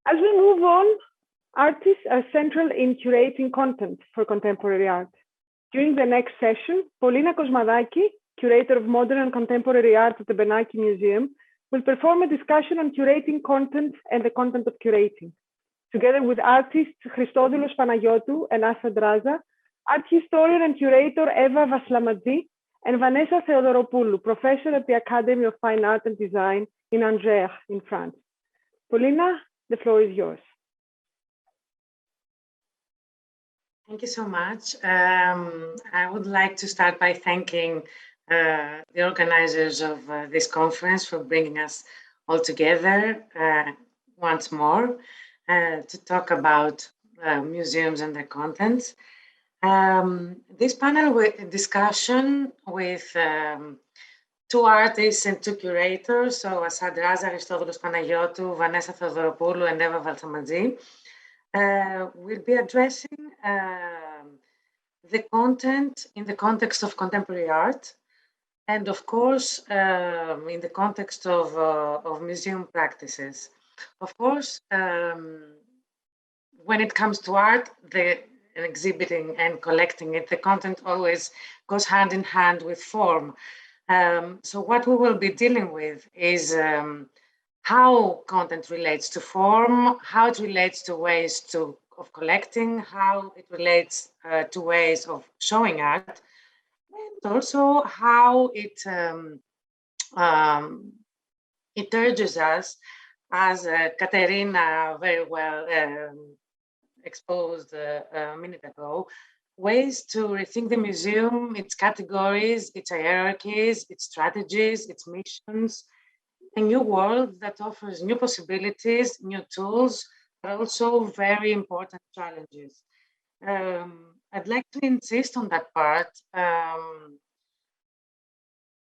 As we move on, artists are central in curating content for contemporary art. During the next session, Polina Kosmadaki, curator of modern and contemporary art at the Benaki Museum, will perform a discussion on curating content and the content of curating. Together with artists Christodoulos Panayiotou and Asad Raza, art historian and curator Eva Vaslamatzi, and Vanessa Theodoropoulou, professor at the Academy of Fine Art and Design in Angers, in France. Polina, the floor is yours. Thank you so much. I would like to start by thanking the organizers of this conference for bringing us all together once more to talk about museums and their contents. This panel discussion with two artists and two curators, so Asad Raza, Christodoulos Panayiotou, Vanessa Theodoropoulou, and Eva Vaslamatzi, will be addressing the content in the context of contemporary art, and of course, in the context of museum practices. Of course, when it comes to art, exhibiting and collecting it, the content always goes hand in hand with form. So what we will be dealing with is how content relates to form, how it relates to ways of collecting, how it relates to ways of showing art, and also how it urges us, as Katerina very well exposed a minute ago, ways to rethink the museum, its categories, its hierarchies, its strategies, its missions, a new world that offers new possibilities, new tools, but also very important challenges. I'd like to insist on that part,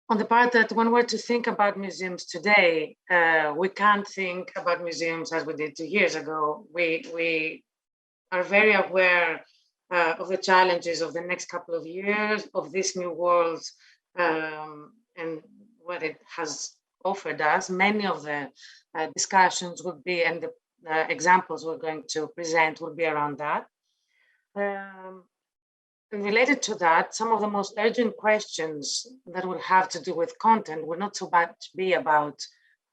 on the part that when we're to think about museums today, we can't think about museums as we did 2 years ago. We are very aware of the challenges of the next couple of years, of this new world, and what it has offered us. Many of the discussions would be, and the examples we're going to present will be around that. And related to that, some of the most urgent questions that will have to do with content will not so much be about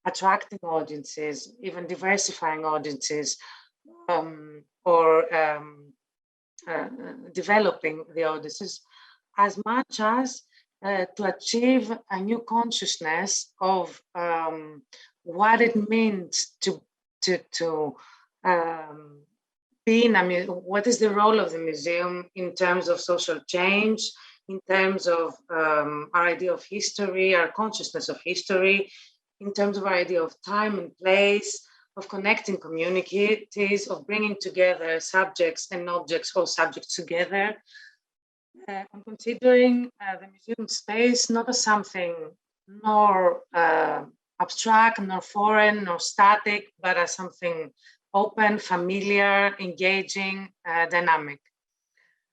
attracting audiences, even diversifying audiences, or developing the audiences, as much as to achieve a new consciousness of what it means to be in a museum. What is the role of the museum in terms of social change, in terms of our idea of history, our consciousness of history, in terms of our idea of time and place, of connecting communities, of bringing together subjects and objects, or subjects together, and considering the museum space not as something nor abstract, nor foreign, nor static, but as something open, familiar, engaging, dynamic.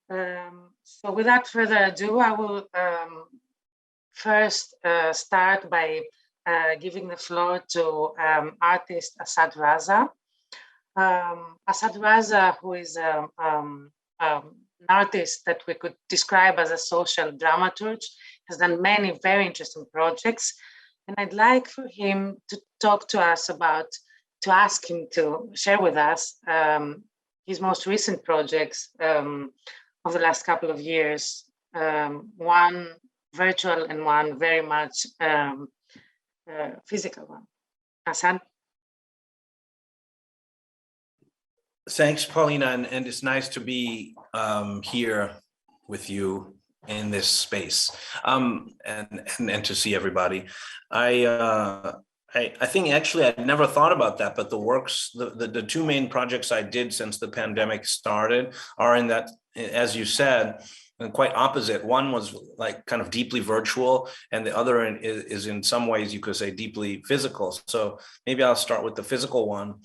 So without further ado, I will first start by giving the floor to artist Asad Raza. Asad Raza, who is an artist that we could describe as a social dramaturge, has done many very interesting projects. And I'd like for him to talk to us about, to ask him to share with us his most recent projects of the last couple of years, one virtual and one very much physical one. Asad? Thanks, Polina, and it's nice to be here with you in this space, and to see everybody. I think actually I'd never thought about that, but the works, the two main projects I did since the pandemic started are in that, as you said, quite opposite. One was like kind of deeply virtual, and the other is in some ways you could say deeply physical. So maybe I'll start with the physical one.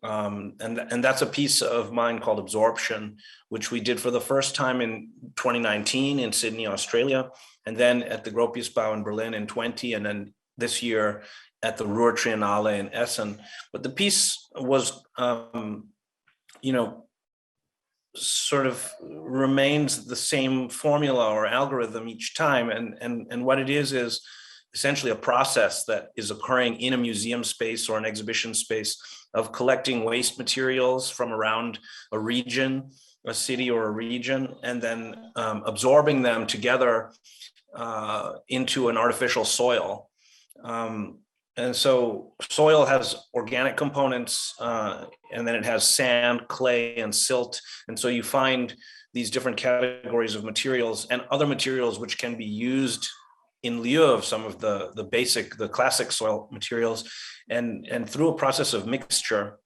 And that's a piece of mine called Absorption, which we did for the first time in 2019 in Sydney, Australia, and then at the Gropiusbau in Berlin in 20, and then this year at the Ruhr Triennale in Essen. But the piece was, sort of remains the same formula or algorithm each time. And what it is essentially a process that is occurring in a museum space or an exhibition space of collecting waste materials from around a region, a city or a region, and then absorbing them together into an artificial soil. And so soil has organic components, and then it has sand, clay, and silt. And so you find these different categories of materials and other materials which can be used in lieu of some of the classic soil materials. And through a process of mixture,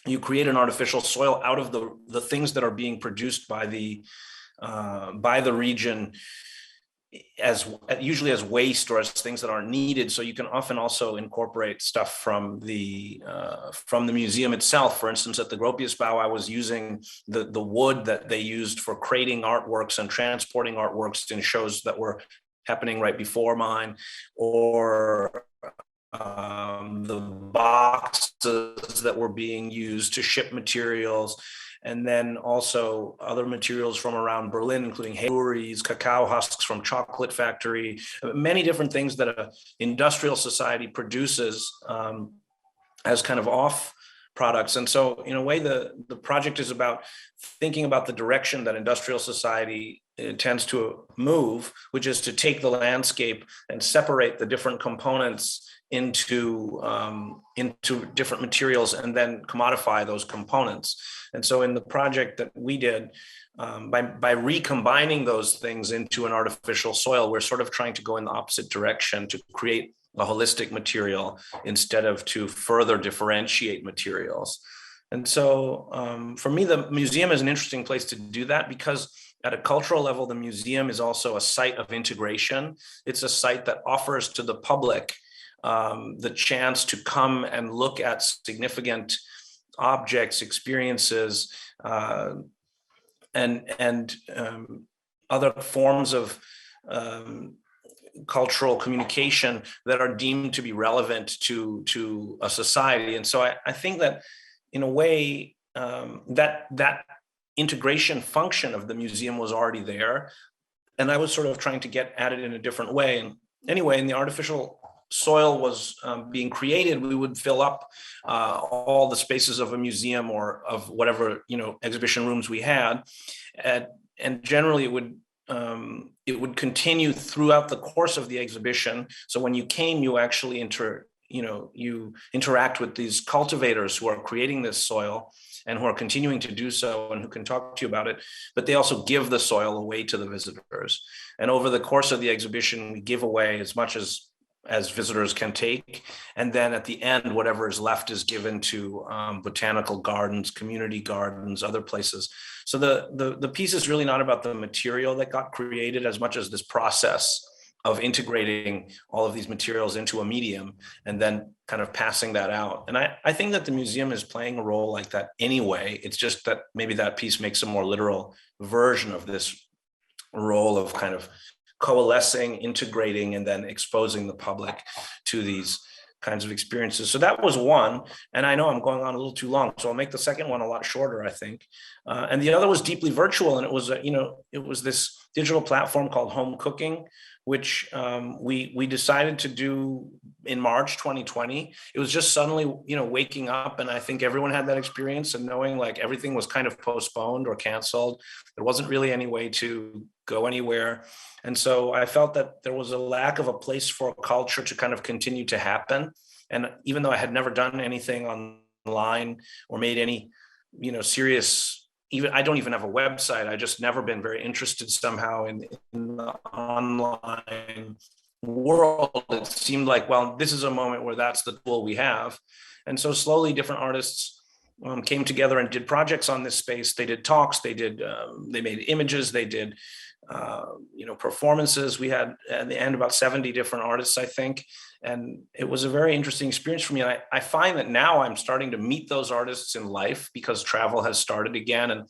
you create an artificial soil out of the things that are being produced by the region, usually as waste or as things that aren't needed. So you can often also incorporate stuff from the museum itself. For instance, at the Gropiusbau, I was using the wood that they used for creating artworks and transporting artworks in shows that were happening right before mine, or the boxes that were being used to ship materials. And then also other materials from around Berlin, including breweries, cacao husks from chocolate factory, many different things that an industrial society produces as kind of off products. And so in a way, the project is about thinking about the direction that industrial society tends to move, which is to take the landscape and separate the different components into different materials and then commodify those components. And so in the project that we did, by recombining those things into an artificial soil, we're sort of trying to go in the opposite direction to create a holistic material instead of to further differentiate materials. And so for me, the museum is an interesting place to do that, because at a cultural level, the museum is also a site of integration. It's a site that offers to the public the chance to come and look at significant objects, experiences, and other forms of cultural communication that are deemed to be relevant to a society. And so I think that in a way, that integration function of the museum was already there. And I was sort of trying to get at it in a different way. And anyway, in the artificial soil was being created, we would fill up all the spaces of a museum or of whatever exhibition rooms we had, and generally it would continue throughout the course of the exhibition. So when you came, you actually you interact with these cultivators who are creating this soil and who are continuing to do so and who can talk to you about it, but they also give the soil away to the visitors. And over the course of the exhibition, we give away as much as visitors can take. And then at the end, whatever is left is given to botanical gardens, community gardens, other places. So the piece is really not about the material that got created as much as this process of integrating all of these materials into a medium and then kind of passing that out. And I think that the museum is playing a role like that anyway. It's just that maybe that piece makes a more literal version of this role of kind of coalescing, integrating, and then exposing the public to these kinds of experiences. So that was one. And I know I'm going on a little too long, so I'll make the second one a lot shorter, I think. And the other was deeply virtual. And it was, it was this digital platform called Home Cooking, which we decided to do in March 2020. It was just suddenly, waking up, and I think everyone had that experience and knowing like everything was kind of postponed or canceled. There wasn't really any way to go anywhere. And so I felt that there was a lack of a place for culture to kind of continue to happen. And even though I had never done anything online or made any, serious, I don't even have a website. I just never been very interested somehow in the online world. It seemed like, well, this is a moment where that's the tool we have. And so slowly different artists came together and did projects on this space. They did talks, they made images, they did performances. We had at the end about 70 different artists, I think. And it was a very interesting experience for me. And I find that now I'm starting to meet those artists in life because travel has started again. And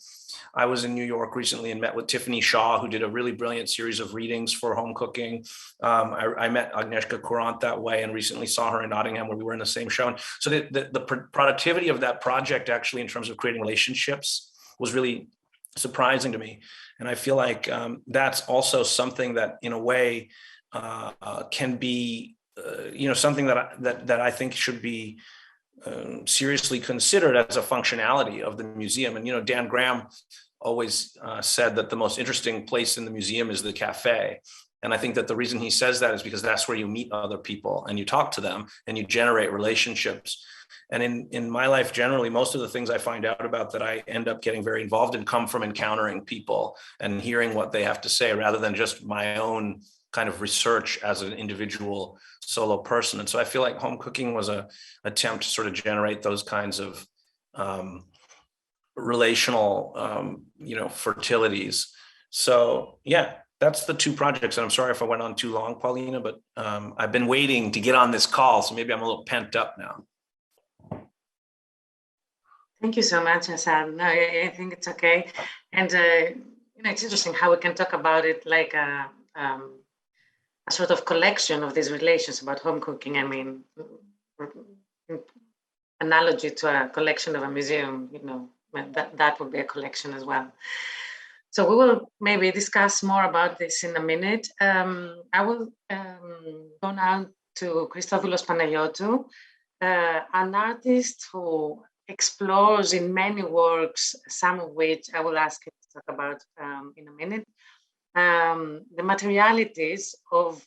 I was in New York recently and met with Tiffany Shaw, who did a really brilliant series of readings for home cooking. I met Agnieszka Courant that way and recently saw her in Nottingham where we were in the same show. And so the productivity of that project actually in terms of creating relationships was really surprising to me. And I feel like that's also something that in a way can be something that I think should be seriously considered as a functionality of the museum. And Dan Graham always said that the most interesting place in the museum is the cafe. And I think that the reason he says that is because that's where you meet other people and you talk to them and you generate relationships. And in my life, generally, most of the things I find out about that I end up getting very involved in come from encountering people and hearing what they have to say rather than just my own kind of research as an individual solo person. And so I feel like home cooking was an attempt to sort of generate those kinds of relational, fertilities. So yeah, that's the two projects. And I'm sorry if I went on too long, Polina, but I've been waiting to get on this call. So maybe I'm a little pent up now. Thank you so much, Asad. No, I think it's okay. And, it's interesting how we can talk about it like a sort of collection of these relations about home cooking. I mean, analogy to a collection of a museum, that would be a collection as well. So we will maybe discuss more about this in a minute. I will go now to Christodoulos Panayiotou, an artist who explores in many works, some of which I will ask him to talk about in a minute, the materialities of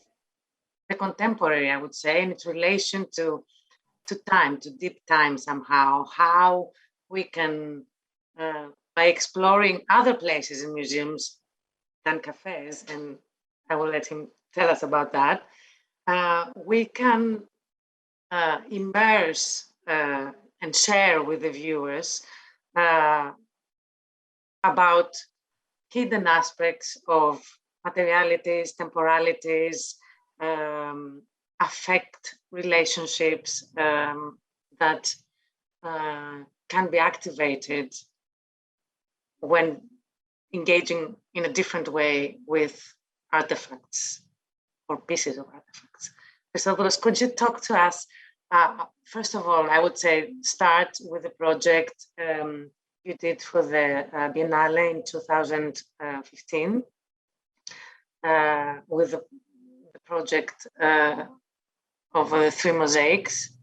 the contemporary, I would say, in its relation to time, to deep time somehow, how we can, by exploring other places in museums than cafes, and I will let him tell us about that, we can immerse and share with the viewers about hidden aspects of materialities, temporalities, affect relationships that can be activated when engaging in a different way with artifacts or pieces of artifacts. Christodoulos, could you talk to us? First of all, I would say start with the project you did for the Biennale in 2015 with the project of 3 mosaics.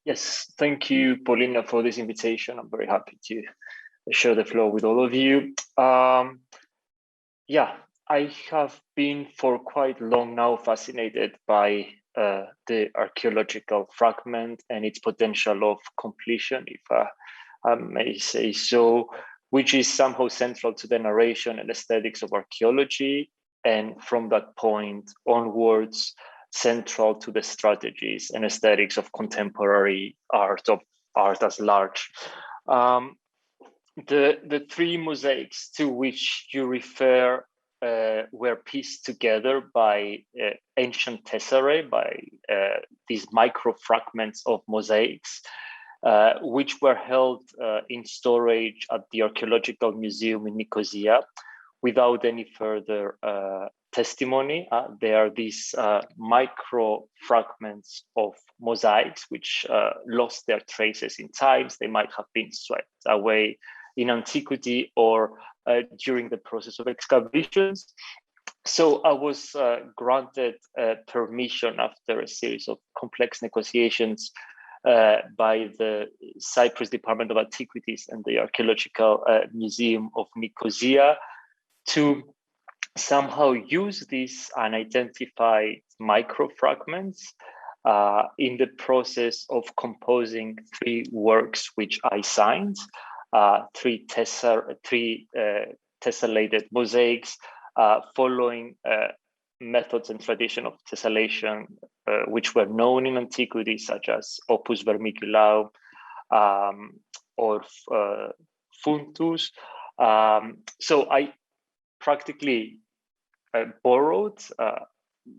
Yes, thank you, Polina, for this invitation. I'm very happy to share the floor with all of you. I have been for quite long now fascinated by the archaeological fragment and its potential of completion, if I may say so, which is somehow central to the narration and aesthetics of archaeology, and from that point onwards, central to the strategies and aesthetics of contemporary art as large. The 3 mosaics to which you refer were pieced together by ancient tesserae, by these micro fragments of mosaics, which were held in storage at the Archaeological Museum in Nicosia without any further testimony. There are these micro fragments of mosaics which lost their traces in times. They might have been swept away in antiquity or during the process of excavations. So I was granted permission after a series of complex negotiations by the Cyprus Department of Antiquities and the Archaeological Museum of Nicosia to somehow use these unidentified microfragments in the process of composing 3 works which I signed, 3 tessellated mosaics following methods and tradition of tessellation which were known in antiquity, such as opus vermiculaum or funtus, So I practically borrowed,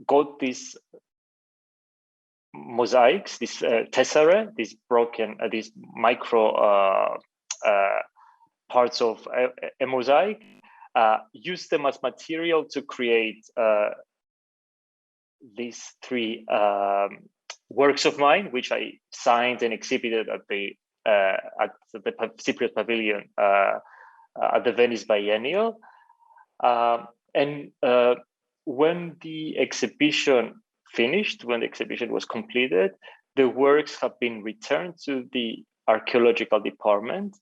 got these mosaics, this tesserae, these broken, these micro parts of a mosaic, used them as material to create these three works of mine, which I signed and exhibited at the Cypriot Pavilion at the Venice Biennial. And when the exhibition finished, when the exhibition was completed, the works have been returned to the archaeological department,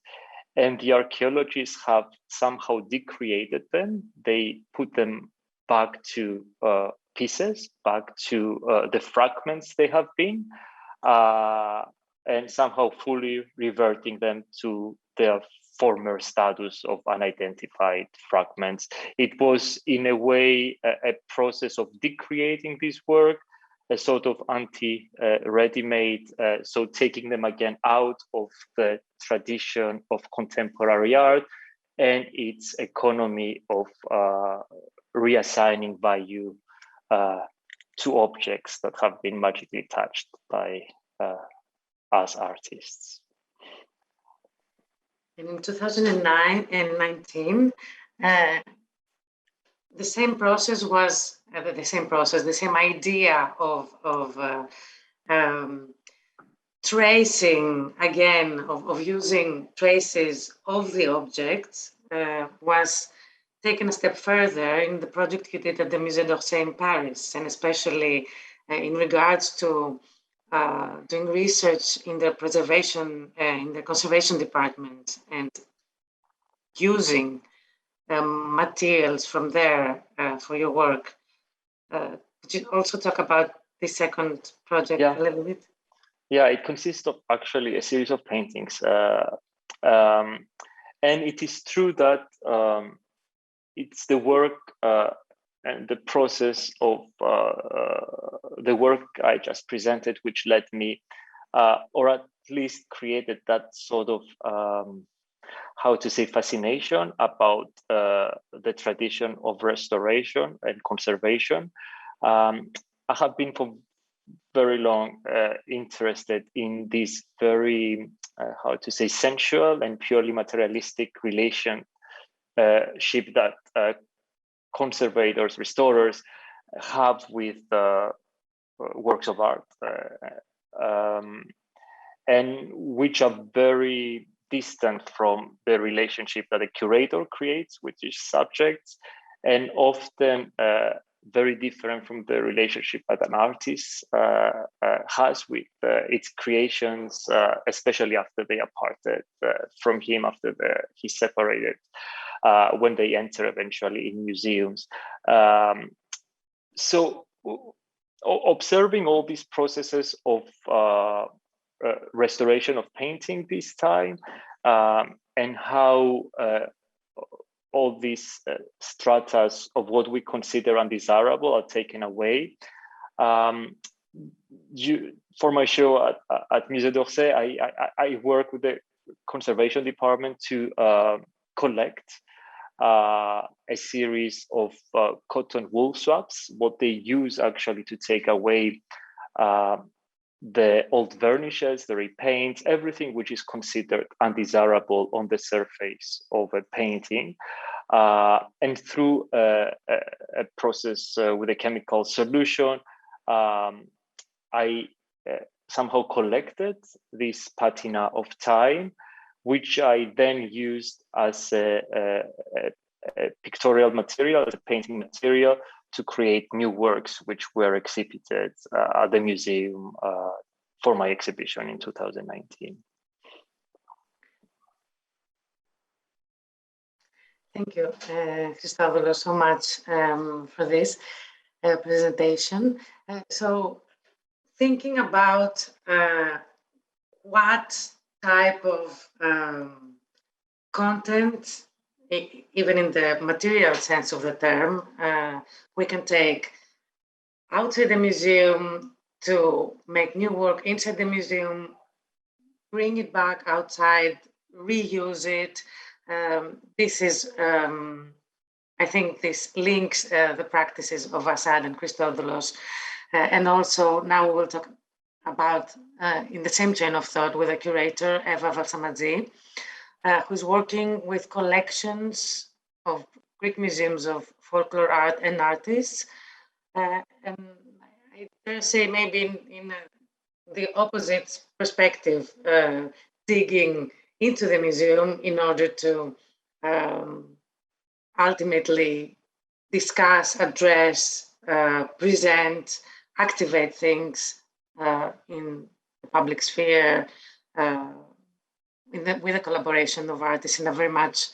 and the archaeologists have somehow decreated them. They put them back to pieces, back to the fragments they have been, and somehow fully reverting them to their former status of unidentified fragments. It was, in a way, a process of decreating this work, a sort of anti-ready-made, so taking them again out of the tradition of contemporary art and its economy of reassigning value to objects that have been magically touched by us artists. And in 2009 and 19, the same process was the same idea of tracing again, of using traces of the objects was taken a step further in the project you did at the Musée d'Orsay in Paris, and especially in regards to doing research in the preservation, in the conservation department, and using materials from there for your work. Could you also talk about the second project a little bit? Yeah, it consists of actually a series of paintings. And it is true that it's the work and the process of the work I just presented, which led me, or at least created that sort of, fascination about the tradition of restoration and conservation. I have been for very long interested in this very, sensual and purely materialistic relationship that conservators, restorers have with works of art, and which are very distant from the relationship that a curator creates with each subject, and often very different from the relationship that an artist has with its creations, especially after they are parted from him, after he's separated, when they enter eventually in museums. So observing all these processes of restoration of painting this time, and how all these stratas of what we consider undesirable are taken away. For my show at Musée d'Orsay, I work with the conservation department to collect a series of cotton wool swaps, what they use actually to take away the old varnishes, the repaints, everything which is considered undesirable on the surface of a painting. And through a process with a chemical solution, I somehow collected this patina of time, which I then used as a pictorial material, as a painting material, to create new works, which were exhibited at the museum for my exhibition in 2019. Thank you, Christodoulos, so much for this presentation. So thinking about what type of content, even in the material sense of the term, we can take outside the museum to make new work inside the museum, bring it back outside, reuse it. This is, I think this links the practices of Asad and Christodoulos. And also now we will talk about, in the same chain of thought, with a curator, Eva Vaslamatzi, who's working with collections of Greek museums of folklore art and artists. And I dare say maybe in the opposite perspective, digging into the museum in order to ultimately discuss, address, present, activate things in the public sphere, with the collaboration of artists in a very much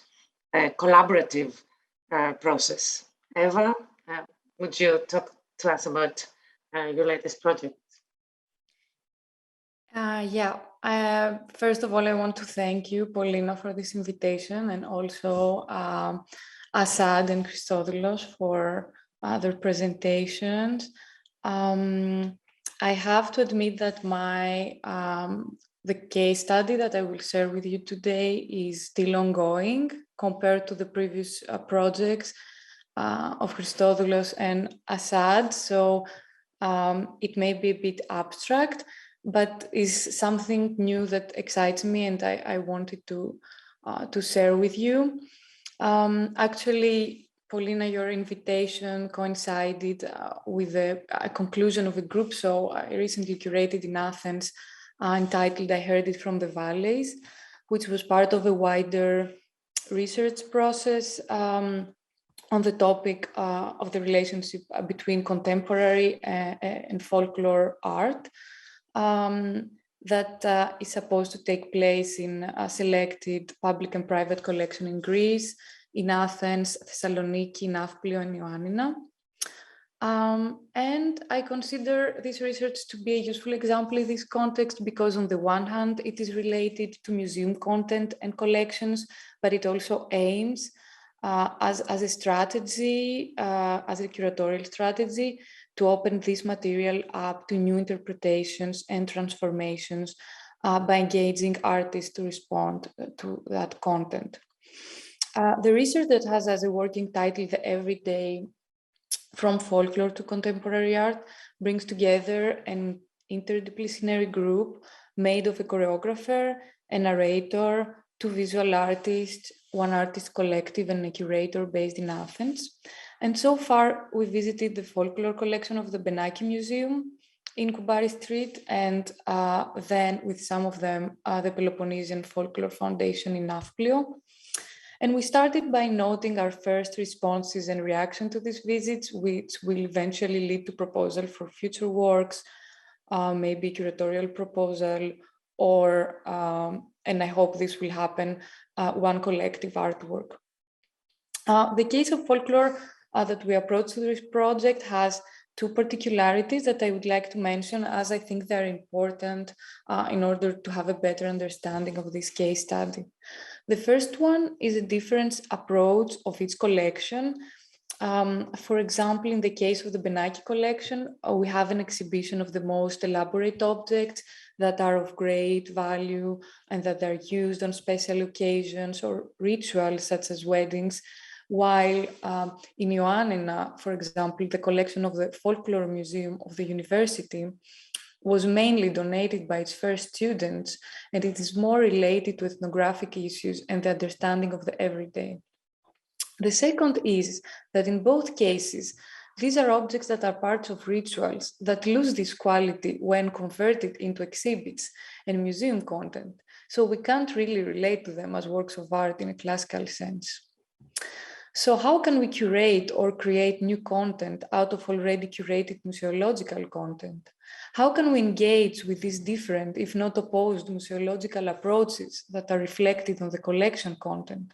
collaborative process. Eva, would you talk to us about your latest project? First of all, I want to thank you, Polina, for this invitation, and also Asad and Christodoulos for their presentations. I have to admit that the case study that I will share with you today is still ongoing compared to the previous projects of Christodoulos and Asad. So it may be a bit abstract, but is something new that excites me, and I wanted to share with you. Actually, Polina, your invitation coincided with a conclusion of a group show I recently curated in Athens, entitled "I Heard It from the Valleys," which was part of a wider research process on the topic of the relationship between contemporary and folklore art that is supposed to take place in a selected public and private collection in Greece, in Athens, Thessaloniki, Nafplio, and Ioannina. And I consider this research to be a useful example in this context because on the one hand, it is related to museum content and collections, but it also aims as a strategy, as a curatorial strategy, to open this material up to new interpretations and transformations by engaging artists to respond to that content. The research that has as a working title "The Everyday from Folklore to Contemporary Art" brings together an interdisciplinary group made of a choreographer, a narrator, 2 visual artists, 1 artist collective, and a curator based in Athens. And so far, we visited the folklore collection of the Benaki Museum in Kubari Street, and then with some of them, the Peloponnesian Folklore Foundation in Nafplio. And we started by noting our first responses and reaction to these visits, which will eventually lead to proposal for future works, maybe curatorial proposal, or, and I hope this will happen, 1 collective artwork. The case of folklore that we approach to this project has 2 particularities that I would like to mention, as I think they're important in order to have a better understanding of this case study. The first one is a different approach of each collection. For example, in the case of the Benaki collection, we have an exhibition of the most elaborate objects that are of great value and that are used on special occasions or rituals such as weddings, while in Ioannina, for example, the collection of the Folklore Museum of the University was mainly donated by its first students, and it is more related to ethnographic issues and the understanding of the everyday. The second is that in both cases, these are objects that are parts of rituals that lose this quality when converted into exhibits and museum content. So we can't really relate to them as works of art in a classical sense. So how can we curate or create new content out of already curated museological content? How can we engage with these different, if not opposed, museological approaches that are reflected on the collection content?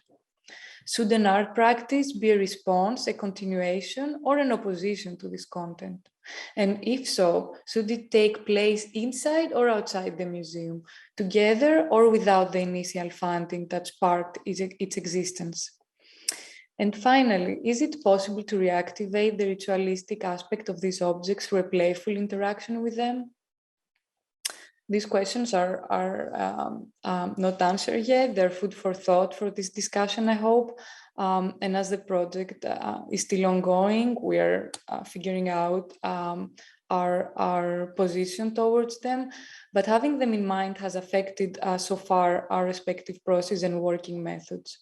Should an art practice be a response, a continuation, or an opposition to this content? And if so, should it take place inside or outside the museum, together or without the initial funding that sparked its existence? And finally, is it possible to reactivate the ritualistic aspect of these objects through a playful interaction with them? These questions are not answered yet. They're food for thought for this discussion, I hope. And as the project is still ongoing, we are figuring out our position towards them. But having them in mind has affected so far our respective process and working methods.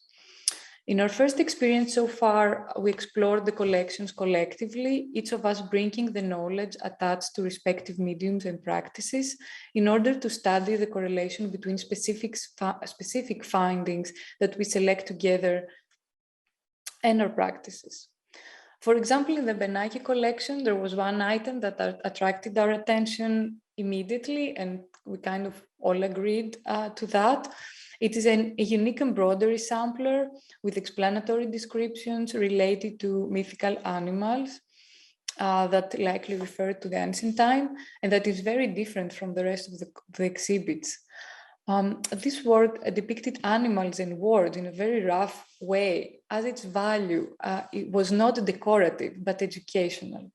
In our first experience so far, we explored the collections collectively, each of us bringing the knowledge attached to respective mediums and practices in order to study the correlation between specific findings that we select together and our practices. For example, in the Benaki collection, there was one item that attracted our attention immediately, and we kind of all agreed to that. It is a unique embroidery sampler with explanatory descriptions related to mythical animals that likely refer to the ancient time, and that is very different from the rest of the exhibits. This work depicted animals and words in a very rough way, as its value it was not decorative, but educational.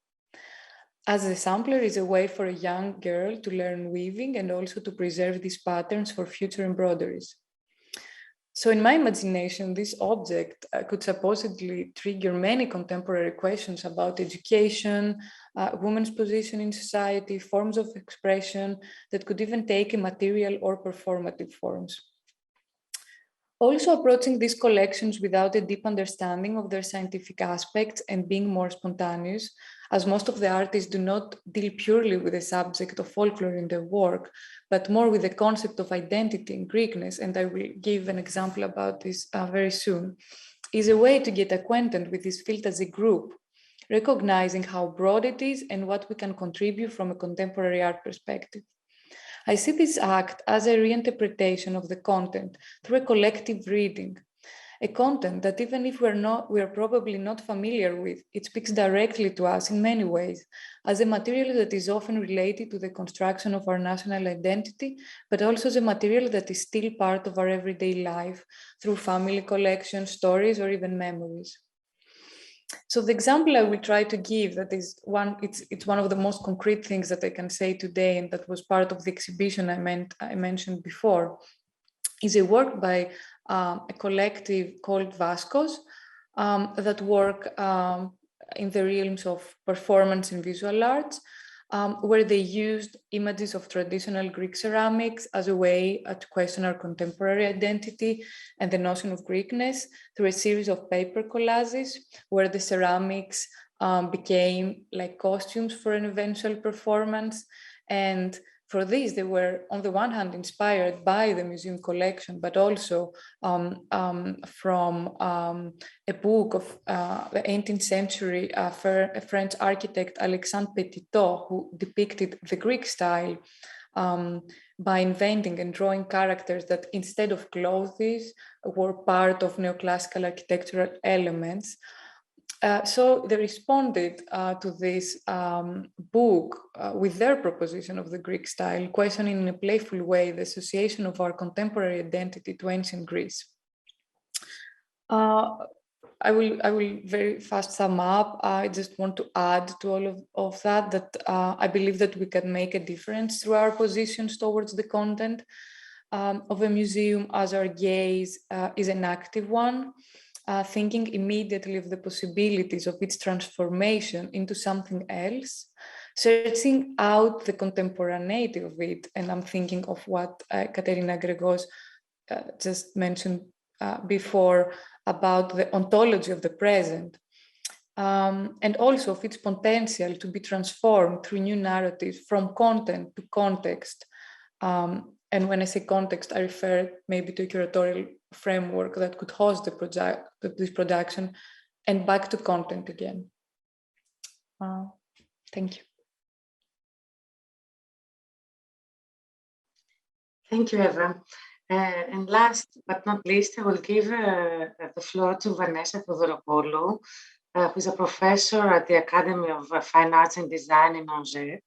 As the sampler is a way for a young girl to learn weaving and also to preserve these patterns for future embroideries. So in my imagination, this object could supposedly trigger many contemporary questions about education, women's position in society, forms of expression that could even take a material or performative forms. Also approaching these collections without a deep understanding of their scientific aspects and being more spontaneous, as most of the artists do not deal purely with the subject of folklore in their work, but more with the concept of identity and Greekness, and I will give an example about this very soon, is a way to get acquainted with this field as a group, recognizing how broad it is and what we can contribute from a contemporary art perspective. I see this act as a reinterpretation of the content through a collective reading, a content that even if we are probably not familiar with, it speaks directly to us in many ways, as a material that is often related to the construction of our national identity, but also as a material that is still part of our everyday life through family collections, stories, or even memories. So the example I will try to give, that is it's one of the most concrete things that I can say today, and that was part of the exhibition I mentioned before, is a work by a collective called Vascos that work in the realms of performance and visual arts, where they used images of traditional Greek ceramics as a way to question our contemporary identity and the notion of Greekness through a series of paper collages, where the ceramics became like costumes for an eventual performance. And for this, they were, on the one hand, inspired by the museum collection, but also from a book of the 18th century French architect Alexandre Petitot, who depicted the Greek style by inventing and drawing characters that, instead of clothes, were part of neoclassical architectural elements. So they responded to this book with their proposition of the Greek style, questioning in a playful way the association of our contemporary identity to ancient Greece. I will very fast sum up. I just want to add to all of that I believe that we can make a difference through our positions towards the content of a museum, as our gaze is an active one. Thinking immediately of the possibilities of its transformation into something else, searching out the contemporaneity of it. And I'm thinking of what Katerina Gregos just mentioned before about the ontology of the present, and also of its potential to be transformed through new narratives from content to context. And when I say context, I refer maybe to a curatorial framework that could host this production, and back to content again. Thank you. Thank you, Eva. And last but not least, I will give the floor to Vanessa Theodoropoulou, who is a professor at the Academy of Fine Arts and Design in Angers.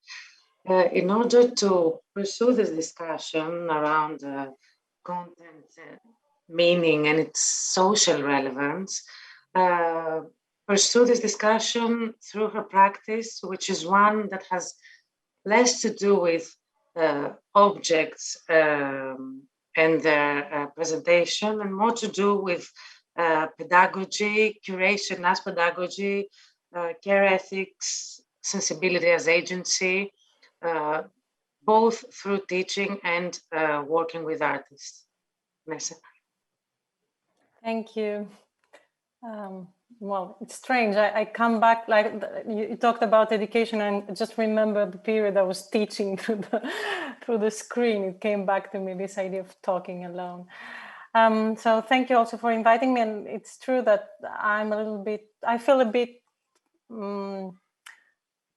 In order to pursue this discussion around content, meaning, and its social relevance, pursue this discussion through her practice, which is one that has less to do with objects and their presentation, and more to do with pedagogy, curation as pedagogy, care ethics, sensibility as agency, both through teaching and working with artists. Vanessa. Thank you. Well, it's strange. I come back, like you talked about education, and just remember the period I was teaching through the screen. It came back to me, this idea of talking alone. So thank you also for inviting me. And it's true that I feel a bit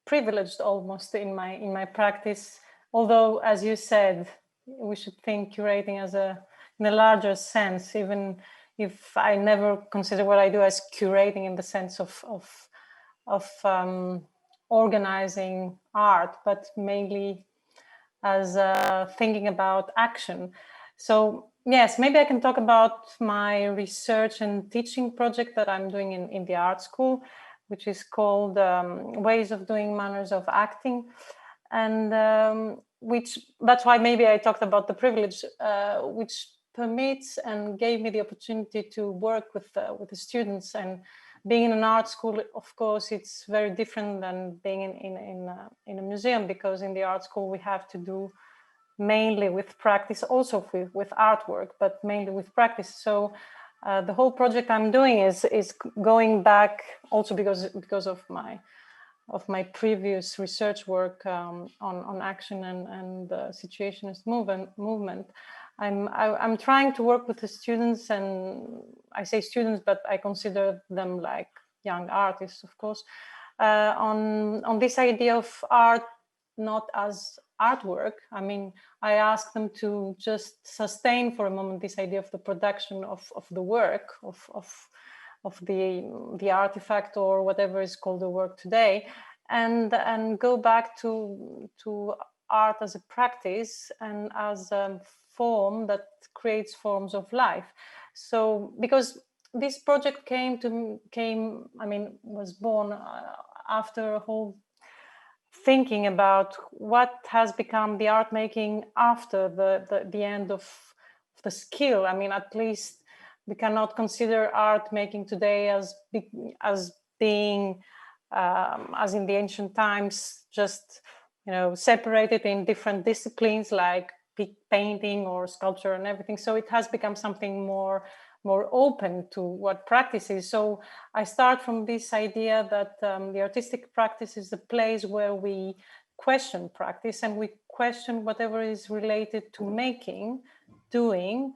privileged almost in my practice. Although, as you said, we should think curating in a larger sense, even if I never consider what I do as curating in the sense of organizing art, but mainly as thinking about action. So yes, maybe I can talk about my research and teaching project that I'm doing in the art school, which is called Ways of Doing Manners of Acting. And that's why maybe I talked about the privilege, which permits and gave me the opportunity to work with the students. And being in an art school, of course, it's very different than being in a museum, because in the art school we have to do mainly with practice, also with artwork, but mainly with practice. So the whole project I'm doing is going back also because of my previous research work on action and situationist movement. I'm trying to work with the students, and I say students, but I consider them like young artists, of course, on this idea of art not as artwork. I mean, I ask them to just sustain for a moment this idea of the production of the work, of the artifact, or whatever is called the work today, and go back to art as a practice and as a form that creates forms of life. So because this project was born after a whole thinking about what has become the art making after the end of the skill. I mean, at least we cannot consider art making today as being as in the ancient times, just separated in different disciplines like painting or sculpture and everything. So it has become something more open to what practice is. So I start from this idea that the artistic practice is the place where we question practice, and we question whatever is related to making, doing,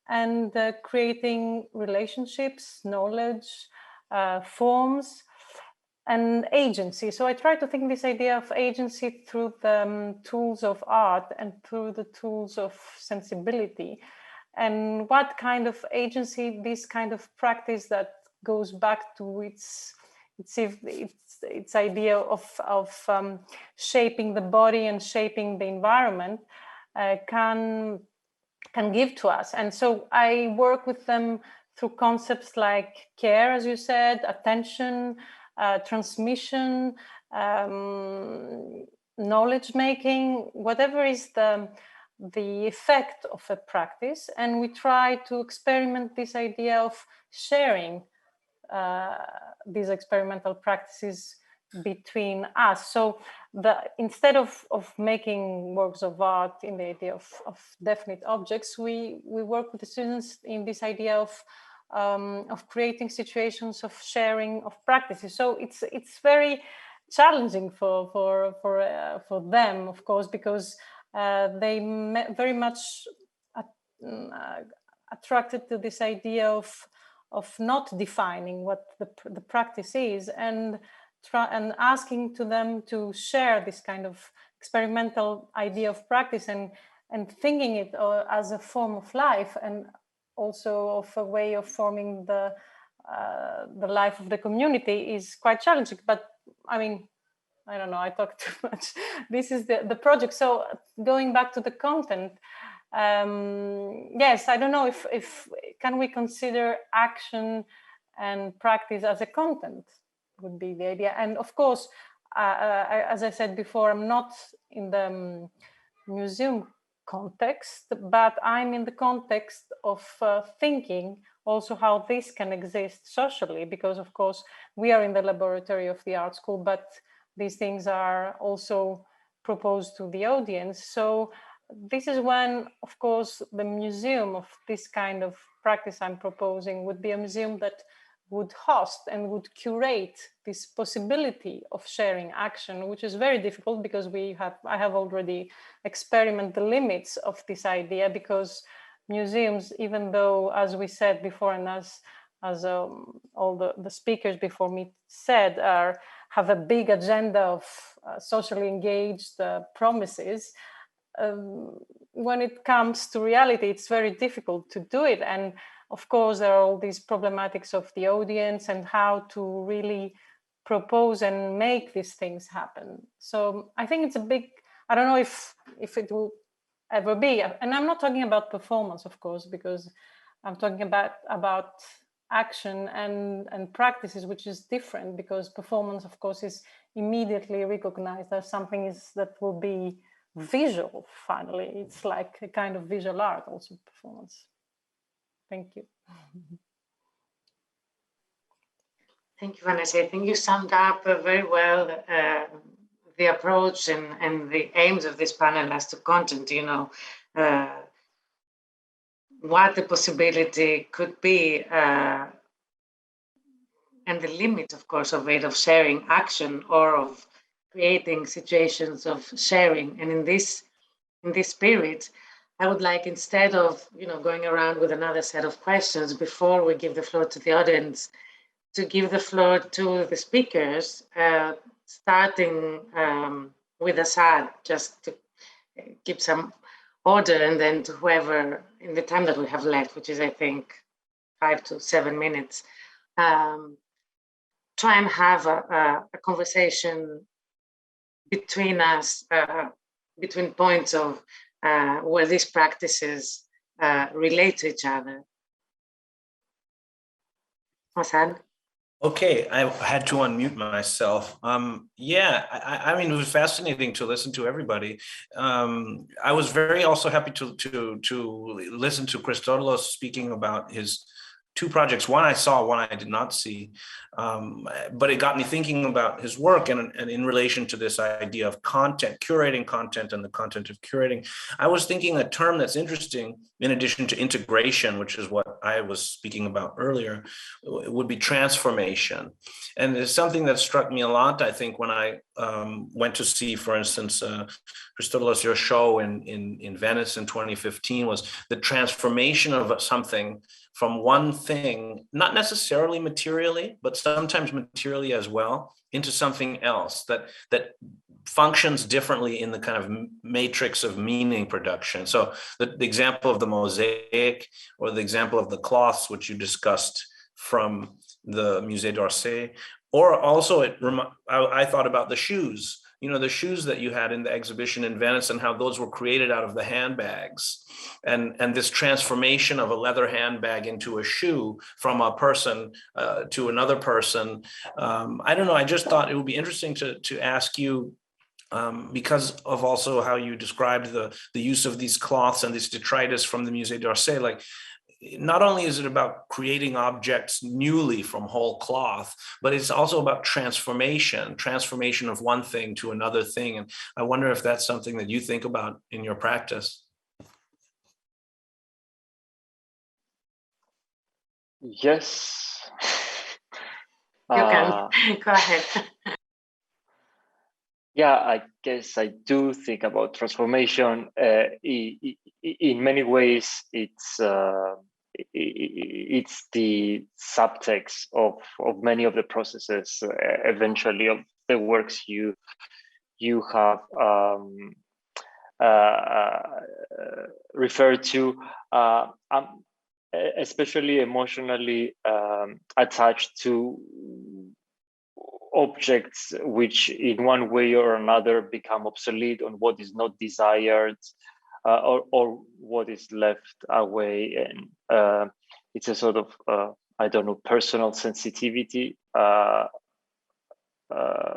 and creating relationships, knowledge, forms, and agency. So I try to think this idea of agency through the tools of art and through the tools of sensibility. And what kind of agency, this kind of practice that goes back to its idea of shaping the body and shaping the environment can give to us. And so I work with them through concepts like care, as you said, attention, transmission, knowledge making, whatever is the effect of a practice. And we try to experiment this idea of sharing these experimental practices between us. So instead of making works of art in the idea of definite objects, we work with the students in this idea of creating situations of sharing of practices. So it's very challenging for them, of course, because they very much attracted to this idea of not defining what the practice is, and asking to them to share this kind of experimental idea of practice and thinking it as a form of life, and also of a way of forming the life of the community is quite challenging. But I mean, I don't know, I talk too much. This is the project. So going back to the content, yes, I don't know if can we consider action and practice as a content, would be the idea. And of course, as I said before, I'm not in the museum context, but I'm in the context of thinking also how this can exist socially, because of course we are in the laboratory of the art school, but these things are also proposed to the audience. So this is when, of course, the museum of this kind of practice I'm proposing would be a museum that would host and would curate this possibility of sharing action, which is very difficult because I have already experimented the limits of this idea, because museums, even though, as we said before, and as all the speakers before me said, have a big agenda of socially engaged promises, when it comes to reality, it's very difficult to do it. And of course, there are all these problematics of the audience and how to really propose and make these things happen. So I think it's a big, I don't know if it will ever be, and I'm not talking about performance, of course, because I'm talking about action and practices, which is different, because performance, of course, is immediately recognized as something that will be visual. Finally, it's like a kind of visual art, also performance. Thank you. Thank you, Vanessa. I think you summed up very well the approach and the aims of this panel as to content, what the possibility could be, and the limit, of course, of it, of sharing action or of creating situations of sharing. And in this spirit, I would like, instead of going around with another set of questions before we give the floor to the audience, to give the floor to the speakers, starting with Asad, just to keep some order, and then to whoever in the time that we have left, which is, I think, 5 to 7 minutes, try and have a conversation between us, between points of where these practices relate to each other. Asad? Okay, I had to unmute myself. I mean, it was fascinating to listen to everybody. I was very also happy to listen to Christodoulos speaking about his 2 projects. One I saw, one I did not see, but it got me thinking about his work and in relation to this idea of content, curating content and the content of curating. I was thinking a term that's interesting, in addition to integration, which is what I was speaking about earlier, would be transformation. And it's something that struck me a lot, I think, when I went to see, for instance, Christodoulos, your show in Venice in 2015, was the transformation of something from one thing, not necessarily materially, but sometimes materially as well, into something else that functions differently in the kind of matrix of meaning production. So the example of the mosaic, or the example of the cloths, which you discussed from the Musée d'Orsay, or also I thought about the shoes, the shoes that you had in the exhibition in Venice, and how those were created out of the handbags, and this transformation of a leather handbag into a shoe from a person to another person. I don't know, I just thought it would be interesting to ask you, because of also how you described the use of these cloths and this detritus from the Musée d'Orsay, like, not only is it about creating objects newly from whole cloth, but it's also about transformation of one thing to another thing. And I wonder if that's something that you think about in your practice. Yes. You can. Go ahead. Yeah, I guess I do think about transformation. In many ways, it's the subtext of many of the processes, eventually, of the works you have referred to. I'm especially emotionally attached to objects which in one way or another become obsolete on what is not desired, or what is left away. And it's a sort of, I don't know, personal sensitivity,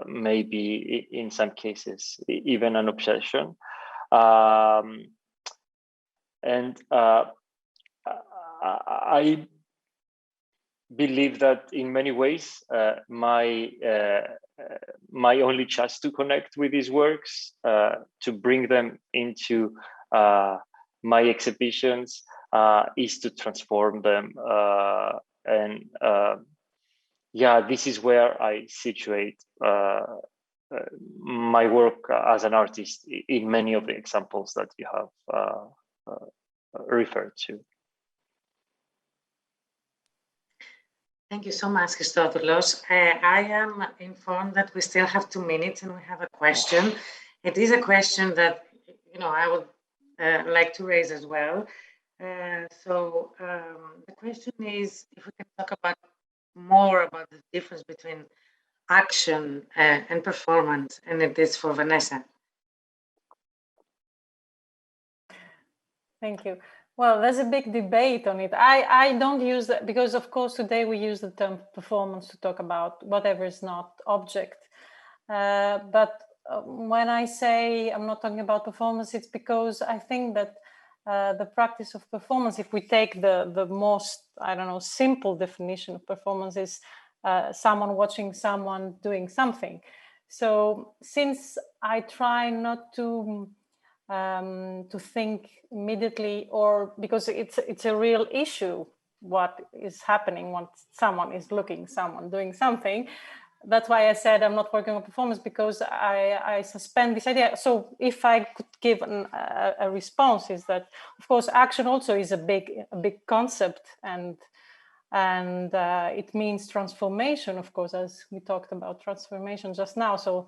maybe in some cases, even an obsession. And I believe that in many ways, my only chance to connect with these works, to bring them into my exhibitions, is to transform them. And yeah, this is where I situate my work as an artist in many of the examples that you have referred to. Thank you so much, Christodoulos. I am informed that we still have 2 minutes and we have a question. It is a question that, you know, I would like to raise as well. So the question is if we can talk about more about the difference between action and performance, and it is for Vanessa. Thank you. Well, there's a big debate on it. I don't use that because, of course, today we use the term performance to talk about whatever is not object. But when I say I'm not talking about performance, it's because I think that the practice of performance, if we take the most, I don't know, simple definition of performance, is someone watching someone doing something. So since I try not to think immediately, or because it's a real issue what is happening when someone is looking, someone doing something. That's why I said I'm not working on performance, because I suspend this idea. So if I could give a response, is that of course action also is a big concept, and it means transformation, of course, as we talked about transformation just now. So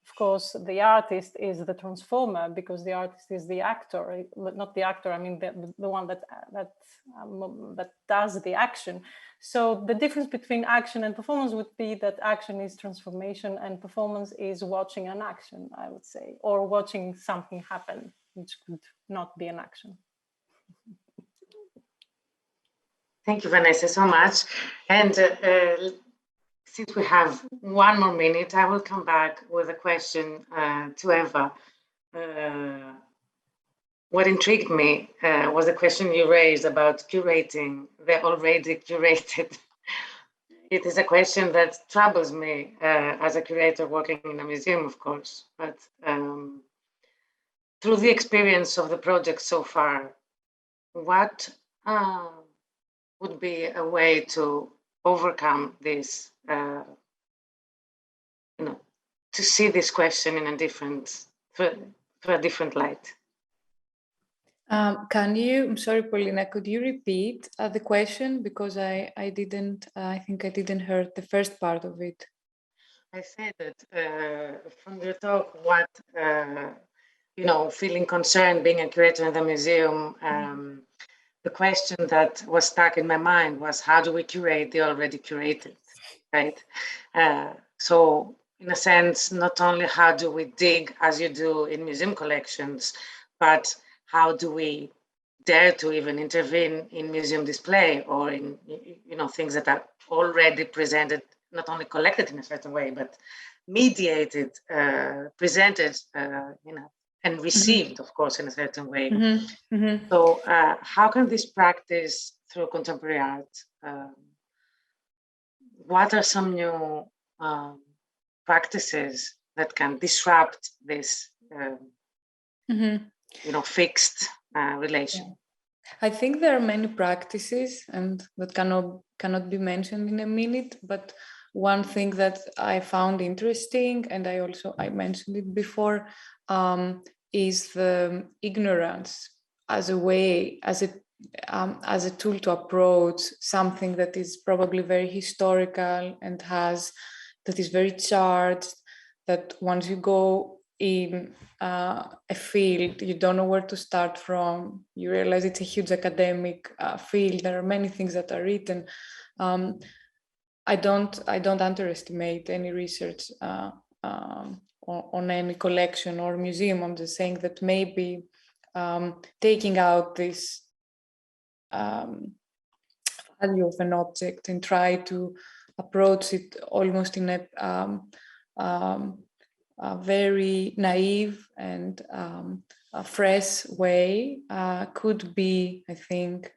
of course, the artist is the transformer, because the artist is the actor, not the actor. I mean, the one that does the action. So the difference between action and performance would be that action is transformation and performance is watching an action, I would say, or watching something happen, which could not be an action. Thank you, Vanessa, so much. And since we have 1 more minute, I will come back with a question to Eva. What intrigued me was the question you raised about curating the already curated. It is a question that troubles me as a curator working in a museum, of course, but through the experience of the project so far, what would be a way to overcome this, to see this question in a different, through a different light? Can you, I'm sorry, Polina, could you repeat the question? Because I think I didn't hear the first part of it. I said that from your talk, what, feeling concerned being a curator in the museum, the question that was stuck in my mind was, how do we curate the already curated, right? So in a sense, not only how do we dig as you do in museum collections, but how do we dare to even intervene in museum display or in, things that are already presented, not only collected in a certain way, but mediated, presented, and received, of course, in a certain way. So how can this practice through contemporary art? What are some new practices that can disrupt this, fixed relation? Yeah. I think there are many practices, and that cannot be mentioned in a minute. But one thing that I found interesting, and I mentioned it before, is the ignorance as a way, as a tool to approach something that is probably very historical and that is very charged, that once you go in a field, you don't know where to start from. You realize it's a huge academic field. There are many things that are written. I don't underestimate any research on any collection or museum. I'm just saying that maybe taking out this value of an object and try to approach it almost in a a very naive and a fresh way could be, I think,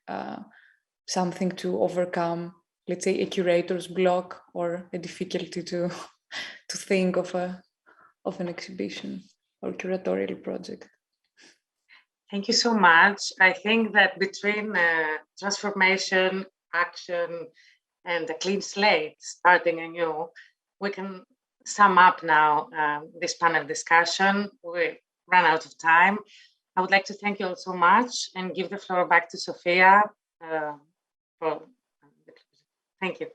something to overcome, let's say, a curator's block or a difficulty to think of an exhibition or curatorial project. Thank you so much. I think that between transformation, action, and a clean slate, starting anew, we can sum up now this panel discussion. We ran out of time. I would like to thank you all so much and give the floor back to Sophia. Thank you.